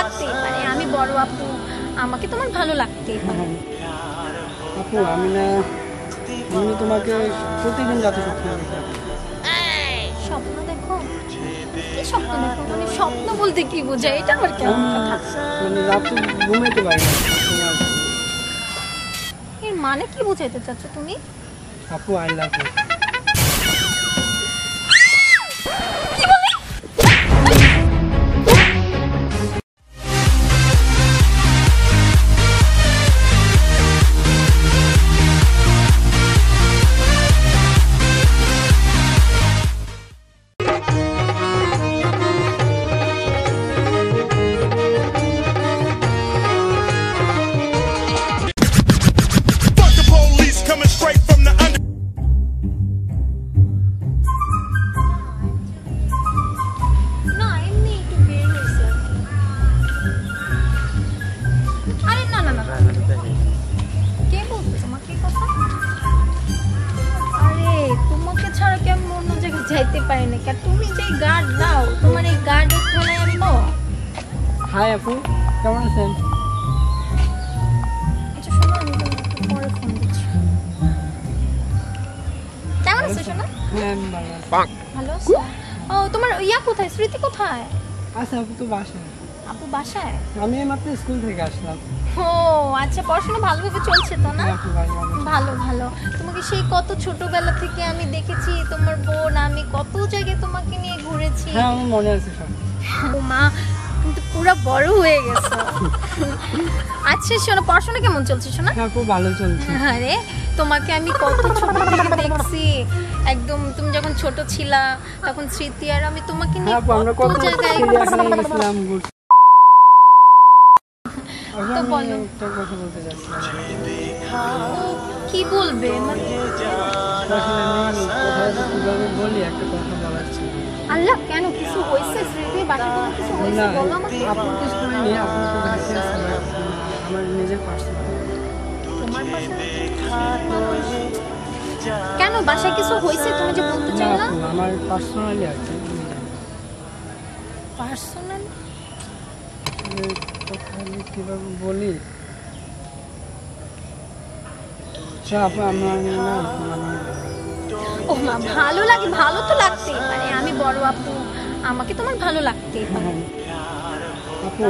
লাগতেই পারে, আমি বড় আপু, আমাকে তোমার ভালো লাগতেই পারে। আপু আমি তোমাকে প্রতিদিন রাতে স্বপ্ন দেখো? কি স্বপ্ন দেখো? মানে স্বপ্ন বলতে কি বোঝায়? এটা আবার কেমন কথা? মানে রাতে ঘুমাইতে পারি না। এর মানে কি বোঝাইতে চাচ্ছ তুমি? আপু আই লাভ ইউ। যাইতে পারি না কে? তুমি যে গার্ড দাও, তোমার এই গার্ডের থানায় আমি নো। হাই আপু, কেমন আছেন? আচ্ছা শোনো, আমি তোমাকে পরে ফোন দিচ্ছি। কেমন আছো শোনো? হ্যাঁ আমি ভালো আছি। ভালো আছো? ও তোমার ইয়া কোথায়, স্মৃতি কোথায়? আচ্ছা আপু তো বাসায়। আপু বাসায়? আমি মাত্র স্কুল থেকে আসলাম। ও আচ্ছা, পড়াশোনা ভালোভাবে চলছে তো না? ভালো ভালো। তোমাকে সেই কত ছোটবেলা থেকে আমি দেখেছি, তোমার বোন আমি কত জায়গায় তোমাকে নিয়ে ঘুরেছি। হ্যাঁ আমার মনে আছে সব। ও মা, কিন্তু পুরো বড় হয়ে গেছো। আচ্ছা শোনো, পড়াশোনা কেমন চলছে শোনা? হ্যাঁ খুব ভালো চলছে। আরে তোমাকে আমি কত ছোট থেকে দেখছি, একদম তুমি যখন ছোট ছিলা তখন স্মৃতি আর আমি তোমাকে নিয়ে কত জায়গায় গেছিলাম। তো বলো একটা কথা বলতে যাচ্ছিলাম। কি বলবে? মানে কিভাবে বলি, একটা কথা বলার ছিল। আল্লাহ, কেন কিছু হয়েছে? স্মৃতি বাসায় কোনো কিছু হয়েছে? বলো আমাকে। আপুর কিছু হয়নি, আপুর তো বাসে আছে, আমার নিজের পার্সোনাল। তোমার পার্সোনাল? কেন বাসায় কিছু হয়েছে তুমি যে বলতে চাও না? আমার পার্সোনালি আর কি। পার্সোনাল কথা কিভাবে বলি? ও মা, ভালো লাগে, ভালো তো লাগতেই পারে, আমি বড় আপু, আমাকে তোমার ভালো লাগতেই পারে। আপু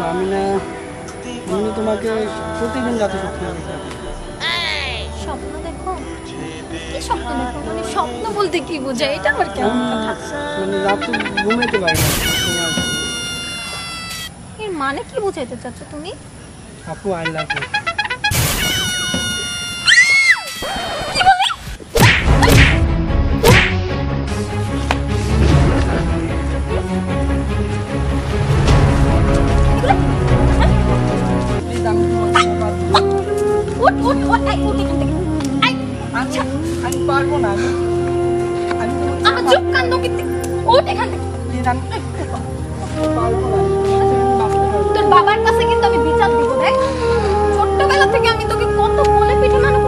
আমি তোমাকে প্রতিদিন রাতে স্বপ্ন দেখো? কি স্বপ্ন দেখো? মানে স্বপ্ন বলতে কি বোঝায়? এটা আবার কেমন কথা? মানে রাতে ঘুমাইতে পারি না। এর মানে কি বোঝাইতে চাচ্ছ তুমি? আপু আই লাভ ইউ। আমি পারবো না, আমার চোখ কান্দ কিন্তু ওঠ এখান থেকে। তোর বাবার কাছে কিন্তু আমি বিচার দিব। দেখ, ছোট্টবেলা থেকে আমি তোকে কত বলে পিঠে মানুষ।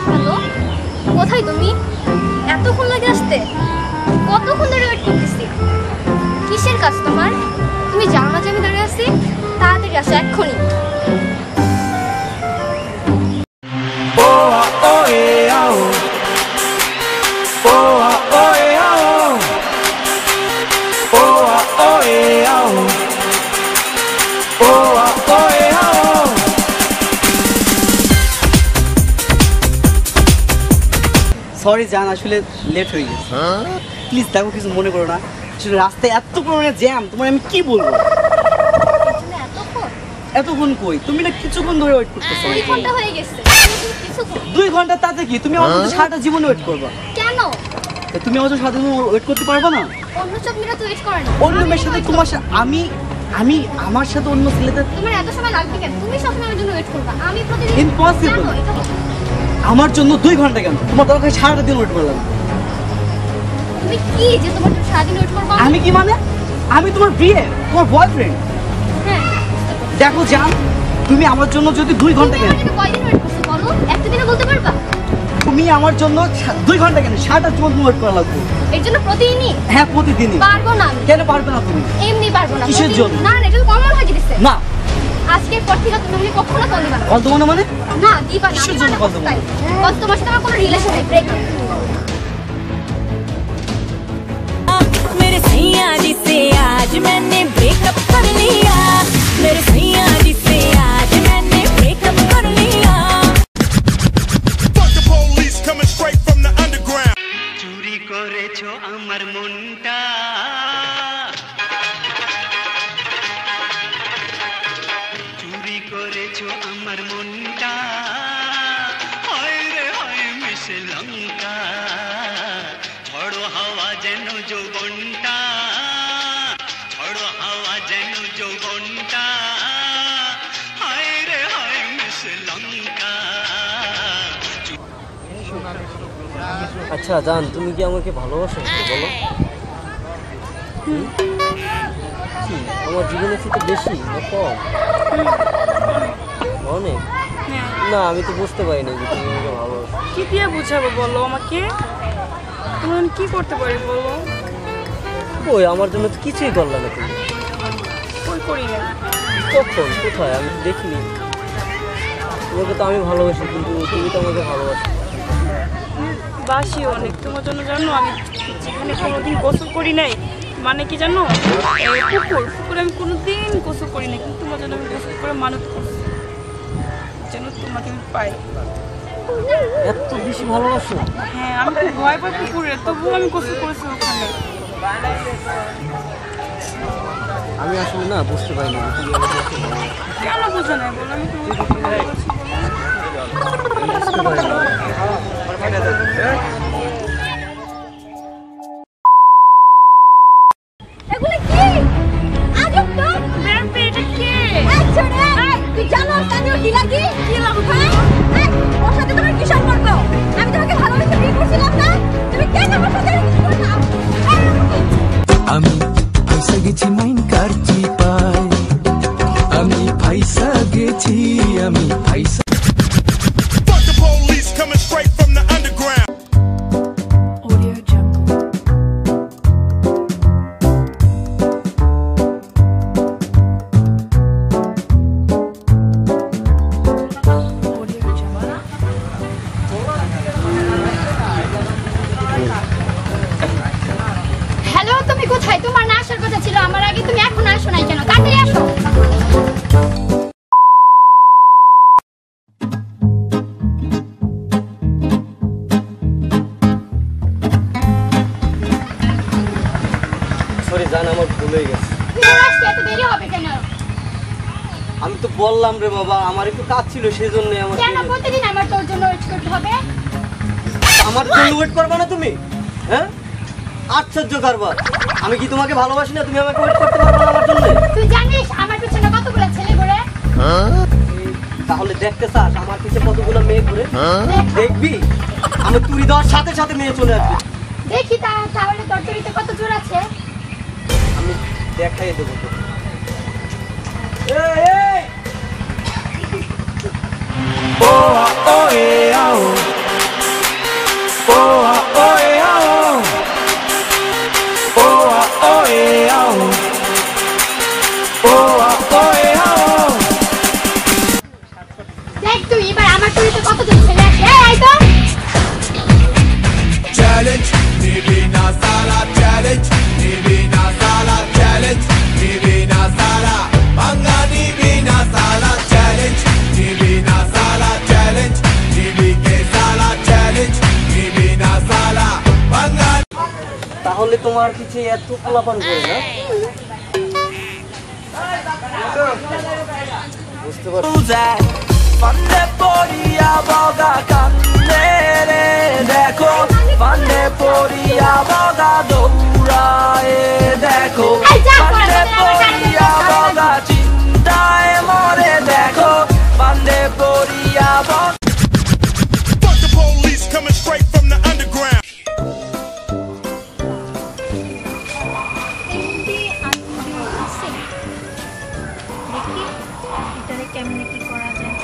হ্যালো, কোথায় তুমি? এতক্ষণ লাগে আসতে? কতক্ষণ ধরে ওয়েট করতেছি। কিসের কাজ তোমার? তুমি জানো না যে আমি দাঁড়িয়ে আছি? তাড়াতাড়ি আসো এক্ষুনি। সরি জান আসলে লেট হয়ে গেছে প্লিজ দেখো কিছু মনে করো না আসলে রাস্তায় এত পরিমাণে জ্যাম তোমার আমি কি বলবো এতক্ষণ কই তুমি না কিছুক্ষণ ধরে ওয়েট করতেছো 2 ঘন্টা হয়ে গেছে 2 ঘন্টা তাতে কি তুমি আমার মতো সারাটা জীবন ওয়েট করবা কেন তুমি আমার সাথে ওয়েট করতে পারবা না অন্য সব মেয়েরা তো ওয়েট করে না অন্য মেয়ের সাথে তোমার আমি আমার সাথে অন্য ছেলেদের তোমার এত সময় লাগবে কেন তুমি সবসময় আমার জন্য ওয়েট করবা আমি প্রতিদিন ইম্পসিবল আমার জন্য 2 ঘন্টা কেন তোমার দরকার সারাটা দিন ওয়েট করলাম তুমি কি যে তোমার জন্য সারাদিন ওয়েট করবা আমি কি মানে আমি তোমার বিয়ে তোমার বয়ফ্রেন্ড হ্যাঁ দেখো জান তুমি আমার জন্য যদি 2 ঘন্টা কেন কয়দিন ওয়েট করছো বলো একটা দিনে বলতে পারবা তুমি আমার জন্য 2 ঘন্টা কেন সারাটা জীবন ওয়েট করা লাগবে এর জন্য প্রতিদিনই হ্যাঁ প্রতিদিনই পারবো না কেন পারবে না তুমি এমনি পারবো না কিসের জন্য না এটা তো কমন হয়ে গেছে না আজকের পর থেকে তুমি আমাকে কখনো কল দিবা না কল দেবো না মানে না দিবা না কিসের জন্য কল দেবো কল তোমার সাথে আমার কোনো রিলেশন নেই ব্রেক मेरे सैया जी से आज मैंने ब्रेकअप कर लिया मेरे सैया जी से आज मैंने ब्रेकअप कर लिया Fuck the police coming straight from the underground চুরি করেছো আমার মনটা চুরি করেছো আমার মনটা হায় রে হায় মিশে লঙ্কা ঝড়ো হাওয়া যেন যৌবনটা ঝড়ো হাওয়া যেন যৌবনটা হায় রে হায় মিশে লঙ্কা আচ্ছা জান তুমি কি আমাকে ভালোবাসো বলো কি আমার জীবনের থেকে বেশি না কম অনেক না আমি তো বুঝতে পারি না যে তুমি আমাকে ভালোবাসো কি দিয়ে বুঝাবো বলো আমাকে তুমি কি করতে পারি বলো ওই আমার জন্য তো কিছুই করলে না তুমি কই করি না কখন কোথায় আমি তো দেখিনি তোমাকে তো আমি ভালোবাসি কিন্তু তুমি তো আমাকে ভালোবাসো বাসি অনেক তোমার জন্য জানো আমি যেখানে কোনোদিন গোসল করি নাই মানে কি জানো পুকুরে আমি কোনোদিন গোসল করি নাই কিন্তু তোমার জন্য আমি গোসল করে মানত করছি যেন তোমাকে আমি পাই এত বেশি ভালোবাসো হ্যাঁ আমি খুব ভয় পাই পুকুরে তবুও আমি গোসল করেছি ওখানে আমি আসলে না বুঝতে পারি না তুমি আমাকে কেন বোঝা নাই বলো আমি তোমাকে ভালোবাসি বুঝতে পারি না এগুলো কি আজব তো বেম্পি এটা কে আচ্ছা রে তুই জানো আমি ওর ডিলাকি কি লাগু হ্যাঁ ওর সাথে তোমার কি সম্পর্ক আমি তোমাকে ভালোবেসে বিয়ে করছিলাম না তুমি কেন আমার সাথে কিছু করছো আমি ফাইসা গেছি মাইন কারচি পাই আমি ফাইসা গেছি আমি ফাইসা Fuck the police coming straight from the underground Audio Jungle Audio Jungle hello তুমি কোথায় তোমার না আসার কথা ছিল আমার আগে তুমি এখন আসো নাই কেন তাড়াতাড়ি আসো সরি জান আমার ভুল হয়ে গেছে তুমি আসতে এত দেরি হবে কেন আমি তো বললাম রে বাবা আমার একটু কাজ ছিল সেই জন্য আমার কেন প্রতিদিন আমার তোর জন্য ওয়েট করতে হবে আমার জন্য ওয়েট করবে না তুমি হ্যাঁ আশ্চর্য কারবার আমি কি তোমাকে ভালোবাসি না তুমি আমাকে ওয়েট করতে পারবে না আমার জন্য তুই জানিস আমার পিছনে কতগুলো ছেলে ঘুরে তাহলে দেখতে চাস আমার পিছে কতগুলো মেয়ে ঘুরে দেখবি আমি তুড়ি দেওয়ার সাথে সাথে মেয়ে চলে আসবে দেখি তাহলে তোর চরিত্রে কত জোর আছে আমি দেখাই দেবো তো দেখ তুই এবার আমার চরিত্রে কত জোর ছেলে আছে এই তো challenge nibina sala challenge nibina sala challenge nibina sala banga nibina sala challenge nibina sala challenge nibina তাহলে তোমার পিছে এত পোলাপান করে না? বুঝতে পারছি। Fanne poria boga kannere dekho Fanne poria boga douraye dekho Fanne poria boga chintaye more dekho Fanne poria boga Fuck the police coming straight from the underground. কেমনে কি করা যায়?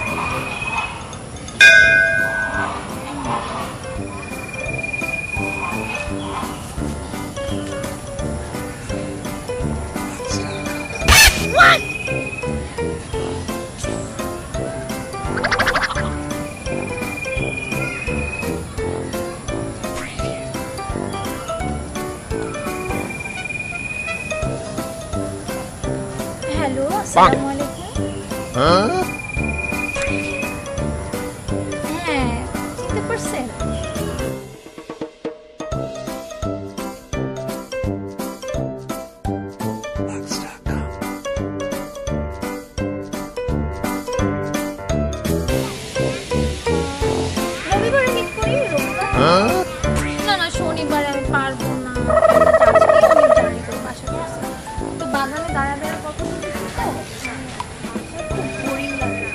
হ্যালো, আসসালামু আলাইকুম। হ্যাঁ, চিনতে পারছেন? রবিবারে মিট করি, না না শনিবারে আমি পারবো না। আজকে আমি জার্নি করে বাসা করছি, তো বাগানে দাঁড়া দাঁড়া কথা বলতেছি তো খুব বোরিং লাগে।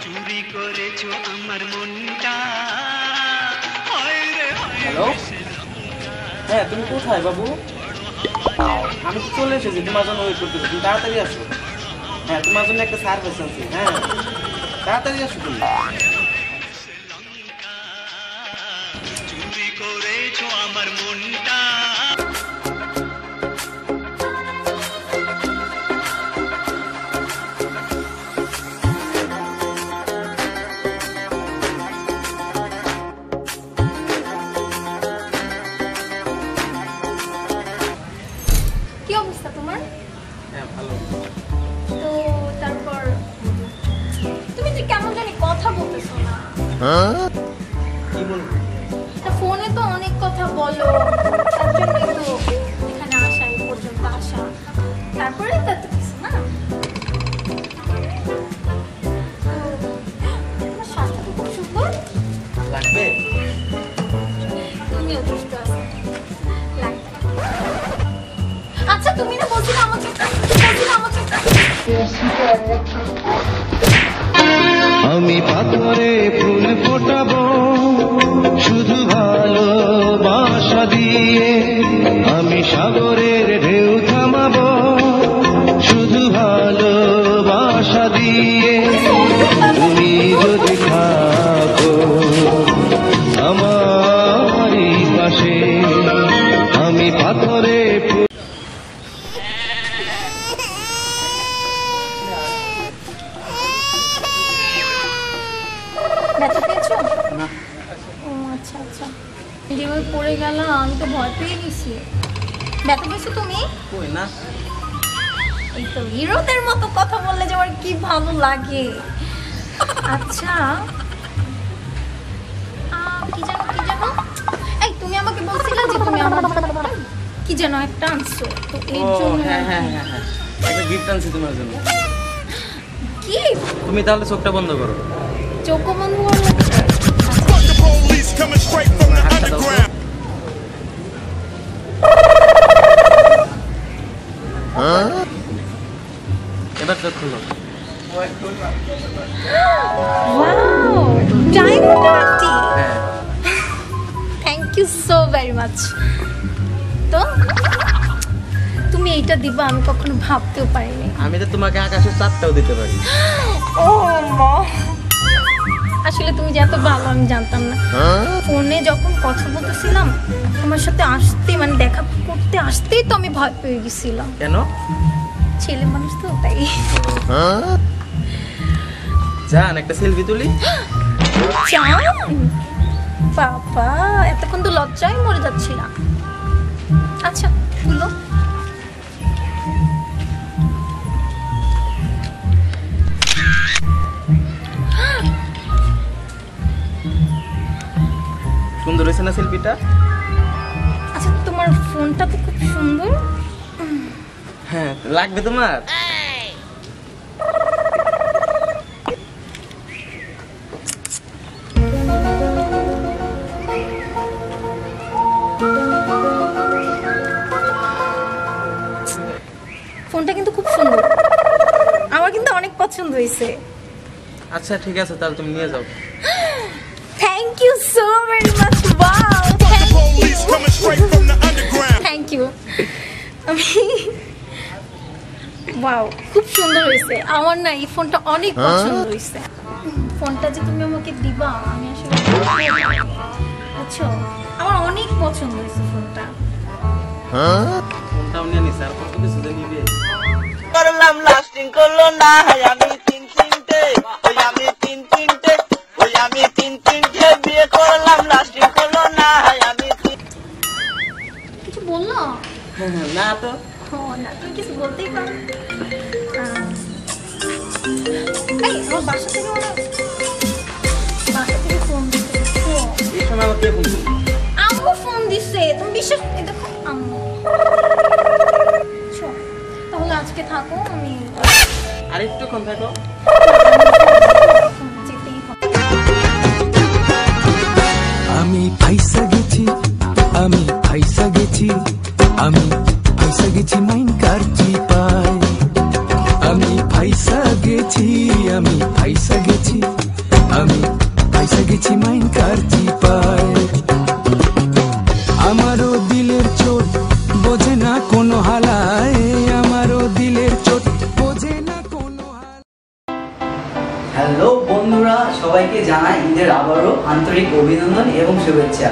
চুরি করেছো আমার মনটা হায় রে হায় হ্যালো, হ্যাঁ তুমি কোথায় বাবু? আমি তো চলে এসেছি, তোমার জন্য ওয়েট করতেছি, তুমি তাড়াতাড়ি আসো। হ্যাঁ, তোমার জন্য একটা সার্ভিস আছে। হ্যাঁ, তাড়াতাড়ি আসো তুমি। চুরি করেছো আমার মনটা কি অবস্থা তোমার? হ্যাঁ, ভালো। তো তারপর তুমি যে কেমন জানি কথা বলতেছো না। কি বলবো? তা ফোনে তো অনেক কথা বলো, তার জন্যই তো এখানে আসা, এই পর্যন্ত আসা। তারপরে তা তো কিছু না। তোমার স্বাস্থ্য তো খুব সুন্দর। লাগবে? তুমিও দুষ্ট আছো, লাগবে। আচ্ছা তুমি না বলছিলে আমাকে আমি পাথরে ফুল ফোটাবো শুধু ভালোবাসা দিয়ে, আমি সাগরের ঢেউ থামাবো শুধু ভালোবাসা দিয়ে। তুমি যদি থাকো আমার পাশে, আমি পাথরে ব্যথা পেয়েছো? না। ও আচ্ছা আচ্ছা, যেভাবে পড়ে গেলাম আমি তো ভয় পেয়ে গেছি। ব্যথা পেয়েছো তুমি? কই না। এই তো হিরোদের মতো কথা বললে যে আমার কি ভালো লাগে। আচ্ছা কি জানো এই তুমি আমাকে বলছিলে যে তুমি আমার কি যেন একটা আনছো, তো এই জন্য। হ্যাঁ হ্যাঁ হ্যাঁ হ্যাঁ, একটা গিফট আনছি তোমার জন্য। কি? তুমি তাহলে চোখটা বন্ধ করো। চোখ বন্ধ করলে? Fuck the police coming straight from the underground. এবার চোখ খুলো। ওয়াও, ডায়মন্ড আন্টি, হ্যাঁ, thank you so very much. তো তুমি এইটা দিবা আমি কখনো ভাবতেও পারিনি। আমি তো তোমাকে আকাশের চাঁদটাও দিতে পারি। ও মা, আসলে তুমি যে এত ভালো আমি জানতাম না। ফোনে যখন কথা বলতেছিলাম তোমার সাথে আসতে, মানে দেখা করতে আসতেই তো আমি ভয় পেয়ে গেছিলাম। কেন? ছেলে মানুষ তো তাই। জান একটা সেলফি তুলি। চান বাবা, এতক্ষণ তো লজ্জায় মরে যাচ্ছিলাম। আচ্ছা তুলো। সুন্দর হয়েছে না সেলফিটা? আচ্ছা তোমার ফোনটা তো খুব সুন্দর। হ্যাঁ লাগবে তোমার? ফোনটা কিন্তু খুব সুন্দর, আমার কিন্তু অনেক পছন্দ হয়েছে। আচ্ছা ঠিক আছে, তাহলে তুমি নিয়ে যাও। Thank you so very much. Wow, Police coming straight from the underground. Thank you. আমি ওয়াও, খুব সুন্দর হয়েছে। আমার না এই ফোনটা অনেক পছন্দ হয়েছে। ফোনটা যে তুমি আমাকে দিবা আমি আসলে বুঝছো, আমার অনেক পছন্দ হয়েছে ফোনটা। ফোনটাও নিয়ে নিস, আর কত কিছু যে নিবে। করলাম লাস্টিং করলো না আমি তিন তিনটে বিয়ে করলাম লাস্টিং করলো না আমি কিছু বললো? না তো। না তুমি কিছু বলতেই পারো। আমার বাসা থেকে ফোন দিচ্ছে। এই সময় আমার কে ফোন দিল? আম্মু ফোন দিচ্ছে, তুমি বিশ্বাস দেখো আম্মু। তাহলে আজকে থাকো, আমি আর একটুক্ষণ থাকো। আমি ফাইসা গেছি মাইন কারচি পাই আমি ফাইসা গেছি মাইন কারচি পাই আমারও দিলের চোট বোঝে না কোনো হালায় আমারও দিলের চোট বোঝে না কোনো হালায়। হ্যালো বন্ধুরা, সবাইকে জানাই ঈদের আবারও আন্তরিক অভিনন্দন এবং শুভেচ্ছা।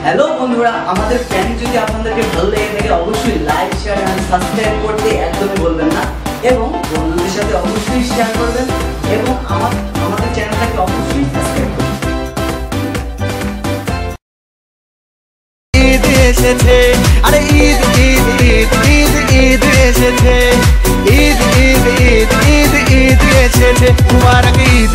হ্যালো বন্ধুরা, আমাদের প্র্যাঙ্ক যদি আপনাদেরকে ভালো লেগে থাকে অবশ্যই লাইক, শেয়ার এবং সাবস্ক্রাইব করতে একদমই বলবেন না এবং বন্ধুদের সাথে অবশ্যই শেয়ার করবেন এবং আমাদের চ্যানেলটাকে অবশ্যই সাবস্ক্রাইব করবেন। ঈদ এসেছে, আরে ঈদ ঈদ ঈদ ঈদ ঈদ এসেছে, ঈদ ঈদ ঈদ ঈদ ঈদ এসেছে, মুবারক ঈদ।